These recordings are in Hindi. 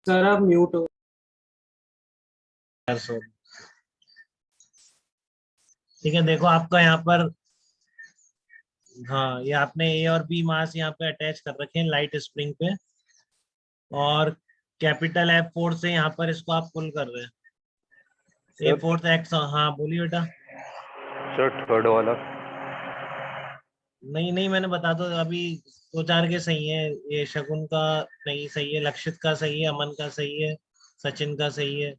सर आप म्यूट हो। ठीक है, देखो आपका यहाँ पर, हाँ, ये आपने ए और बी मास यहाँ पे अटैच कर रखे हैं लाइट स्प्रिंग पे, और कैपिटल एफ फोर्स से यहाँ पर इसको आप पुल कर रहे हैं। ए फोर्स एक्स, हाँ बोलिए बेटा। सर थर्ड वाला। नहीं नहीं, मैंने बता दो अभी, दो चार के सही है। ये शगुन का नहीं सही है, लक्षित का सही है, अमन का सही है, सचिन का सही है।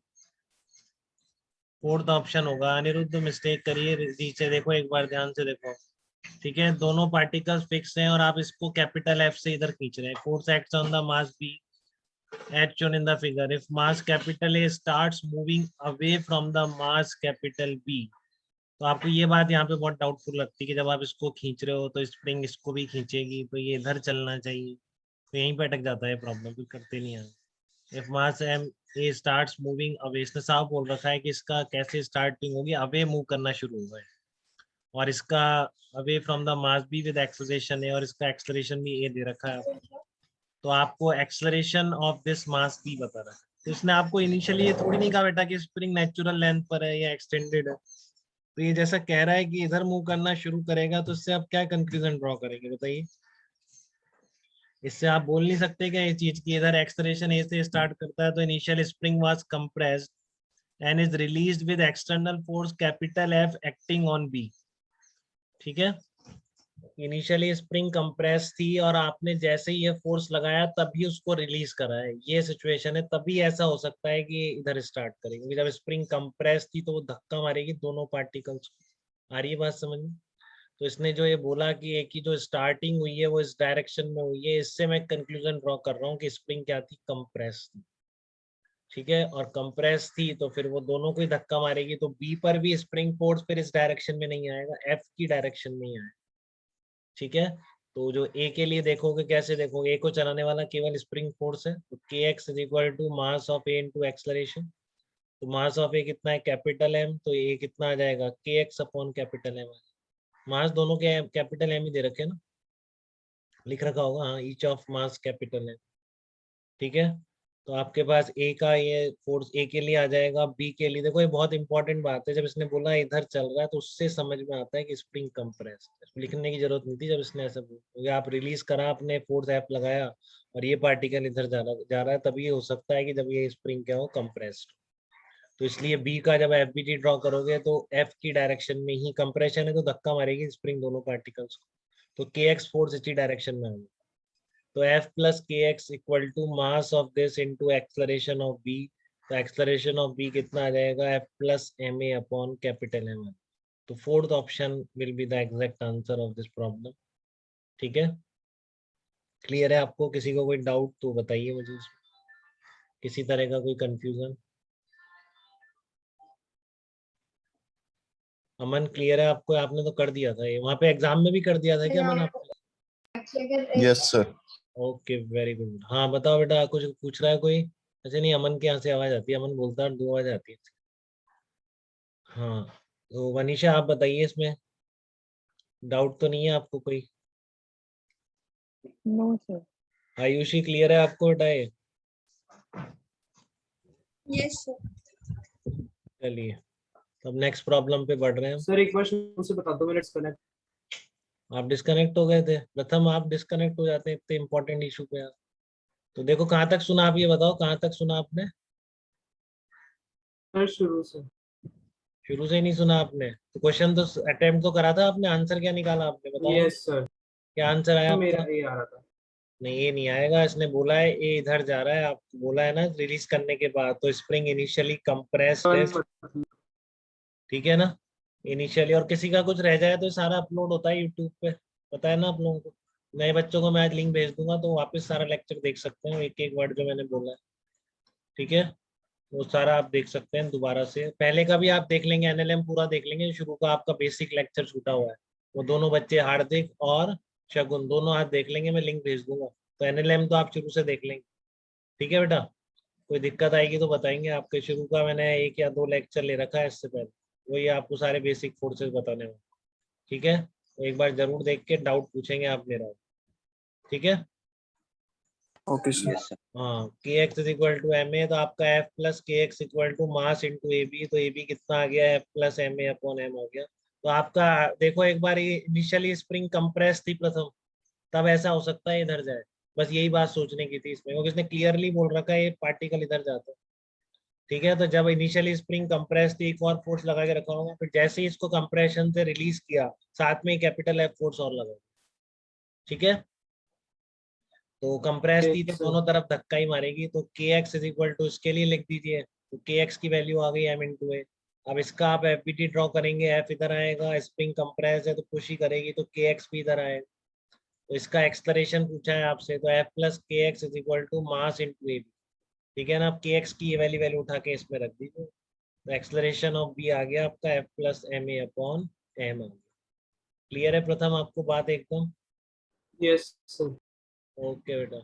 फोर्थ ऑप्शन होगा अनिरुद्ध, मिस्टेक करिए, नीचे देखो एक बार ध्यान से देखो। ठीक है, दोनों पार्टिकल्स फिक्स हैं और आप इसको कैपिटल एफ से इधर खींच रहे हैं। Force acts on the mass B as shown in the figure. If mass capital A starts moving away from the mass capital B, तो आपको ये बात यहाँ पे बहुत डाउटफुल लगती है कि जब आप इसको खींच रहे हो तो स्प्रिंग इसको भी खींचेगी, तो ये इधर चलना चाहिए, तो यहीं पे अटक जाता है प्रॉब्लम, कुछ करते नहीं है। If mass M A starts moving away, इसने साफ बोल रखा है कि इसका कैसे स्टार्टिंग होगी, अवे मूव करना शुरू होगा है, और इसका away from the mass be with acceleration है, और इसका एक्सेलरेशन भी ए दे रखा है। तो आपको एक्सेलरेशन ऑफ दिस मास भी बता रहा है, तो इसने आपको इनिशियली ये थोड़ी नहीं कहा बेटा कि स्प्रिंग नेचुरल लेंथ पर है या एक्सटेंडेड है। तो ये जैसा कह रहा है कि इधर मूव करना शुरू करेगा, तो इससे आप क्या कंक्लूजन ड्रॉ करेंगे बताइए। इससे आप बोल नहीं सकते क्या ये चीज की इधर एक्सेलरेशन ए से स्टार्ट करता है, तो initial spring was compressed and is released with external force capital F acting on B. ठीक है, इनिशियली स्प्रिंग कंप्रेस थी और आपने जैसे ही ये फोर्स लगाया तभी उसको रिलीज करा है, ये सिचुएशन है, तभी ऐसा हो सकता है कि इधर स्टार्ट करेंगे। जब स्प्रिंग कंप्रेस थी तो वो धक्का मारेगी दोनों पार्टिकल्स को। आ रही है बात समझ में? तो इसने जो ये बोला कि एक की जो स्टार्टिंग हुई है वो इस डायरेक्शन में हुई है, इससे मैं कंक्लूजन ड्रॉ कर रहा हूँ कि स्प्रिंग क्या थी, कंप्रेस थी। ठीक है, और कंप्रेस थी तो फिर वो दोनों को ही धक्का मारेगी, तो बी पर भी स्प्रिंग फोर्स फिर इस डायरेक्शन में नहीं आएगा, एफ की डायरेक्शन में ही आएगा। ठीक है, तो जो ए के लिए देखोगे, कैसे देखोगे, ए को चलाने वाला केवल स्प्रिंग फोर्स है, तो K X is equal to mass of A into acceleration. तो मास ऑफ ए कितना है, कैपिटल एम, तो ए कितना आ जाएगा, के एक्स अपॉन कैपिटल एम। मास दोनों के कैपिटल एम ही दे रखे हैं ना, लिख रखा होगा, हाँ, each of mass capital M. ठीक है, तो आपके पास ए का ये फोर्स ए के लिए आ जाएगा, बी के लिए देखो, ये बहुत इंपॉर्टेंट बात है, जब इसने बोला इधर चल रहा है तो उससे समझ में आता है कि स्प्रिंग कंप्रेस, लिखने की जरूरत नहीं थी जब इसने ऐसा बोला, क्योंकि आप रिलीज करा, आपने फोर्स एफ लगाया और ये पार्टिकल इधर जा रहा है, तभी हो सकता है कि जब ये स्प्रिंग क्या हो, कंप्रेस्ड। तो इसलिए बी का जब एफ बी टी ड्रॉ करोगे तो एफ की डायरेक्शन में ही कंप्रेशन है, तो धक्का मारेगी स्प्रिंग दोनों पार्टिकल्स को, तो के एक्स फोर्स इसी डायरेक्शन में आएगा। तो F plus K x equal to mass of this into acceleration of B. तो एक्सलरेशन ऑफ बी कितना आ जाएगा, F plus M A upon capital M. तो fourth option will be the exact answer of this problem. ठीक है, क्लियर है आपको? किसी को कोई डाउट तो बताइए मुझे, किसी तरह का कोई कंफ्यूजन? अमन क्लियर है आपको? आपने तो कर दिया था ये, वहां पे एग्जाम में भी कर दिया था क्या अमन आपने? Yes sir. Okay, very good. हाँ बताओ बेटा, कुछ पूछ रहा है कोई? अच्छा नहीं, अमन के यहाँ से आवाज आती है, अमन बोलता है, दो आवाज आती है। हाँ, तो वनीशा आप बताइए, इसमें डाउट तो नहीं है आपको कोई? No sir. आयुषी क्लियर है आपको बेटा ये? Yes sir. चलिए, अब नेक्स्ट प्रॉब्लम पे बढ़ रहे हैं। सर एक बार मुझसे बता दो, मेरा डिस्कनेक्ट। आप डिस्कनेक्ट हो गए थे प्रथम, आप डिस्कनेक्ट हो जाते हैं इतने इंपॉर्टेंट इशू पे। तो देखो कहाँ तक सुना, आप ये बताओ कहाँ तक सुना आपने? सर शुरू से। शुरू से ही नहीं सुना आपने? तो क्वेश्चन तो अटेम्प्ट तो करा था आपने, आंसर क्या निकाला आपने बताओ? Yes sir. क्या आंसर आया मेरा आपका? ये आ रहा था। नहीं, ये नहीं आएगा, इसने बोला है ए इधर जा रहा है, आपको बोला है ना रिलीज करने के बाद, तो स्प्रिंग इनिशियली कंप्रेस्ड है। ठीक है ना, इनिशियली, और किसी का कुछ रह जाए तो सारा अपलोड होता है यूट्यूब पे, पता है ना आप लोगों को। नए बच्चों को मैं आज लिंक भेज दूंगा, तो वापस सारा लेक्चर देख सकते हैं, एक एक वर्ड जो मैंने बोला है। ठीक है, वो सारा आप देख सकते हैं दोबारा से, पहले का भी आप देख लेंगे, एनएलएम पूरा देख लेंगे, शुरू का आपका बेसिक लेक्चर छूटा हुआ है, वो दोनों बच्चे हार्दिक और शगुन दोनों आज देख लेंगे, मैं लिंक भेज दूंगा, तो एनएलएम तो आप शुरू से देख लेंगे। ठीक है बेटा, कोई दिक्कत आएगी तो बताएंगे, आपके शुरू का मैंने एक या दो लेक्चर ले रखा है इससे पहले, वही आपको सारे बेसिक फोर्सेस बताने में। ठीक है, तो एक बार जरूर देख के डाउट पूछेंगे आप मेरा। ठीक है, ओके सर। Yes, sir. हाँ kx is equal to M A, तो आपका F plus K x equal to mass into A B, तो ए बी कितना आ गया, F plus M A upon M हो गया। तो आपका देखो एक बार ये इनिशियली स्प्रिंग कंप्रेस थी प्रथम, तब ऐसा हो सकता है इधर जाए, बस यही बात सोचने की थी इसमें, क्योंकि इसने क्लियरली बोल रखा है ये पार्टिकल इधर जाता है। ठीक है, तो जब इनिशियली स्प्रिंग कंप्रेस थी एक और फोर्स लगा के रखा होगा, फिर जैसे ही इसको कंप्रेशन से रिलीज किया साथ में कैपिटल एफ फोर्स और लगा। ठीक है, तो कंप्रेस थी तो Yes, दोनों तरफ धक्का ही मारेगी, तो K X is equal to इसके लिए लिख दीजिए, तो के एक्स की वैल्यू आ गई एम इंटू ए। अब इसका आप एफ बी टी ड्रॉ करेंगे, एफ इधर आएगा, स्प्रिंग कंप्रेस है तो पुश ही करेगी, तो के एक्स भी इधर आएगा। तो इसका एक्सलरेशन पूछा है आपसे, तो F plus K X is equal to mass into A B. ठीक है ना, अब के एक्स की ये वाली वैल्यू उठा के इसमें रख दीजिए, तो एक्सलरेशन ऑफ बी आ गया आपका F plus M A upon M आ गया। क्लियर है प्रथम आपको बात एकदम? yes, sir. ओके बेटा।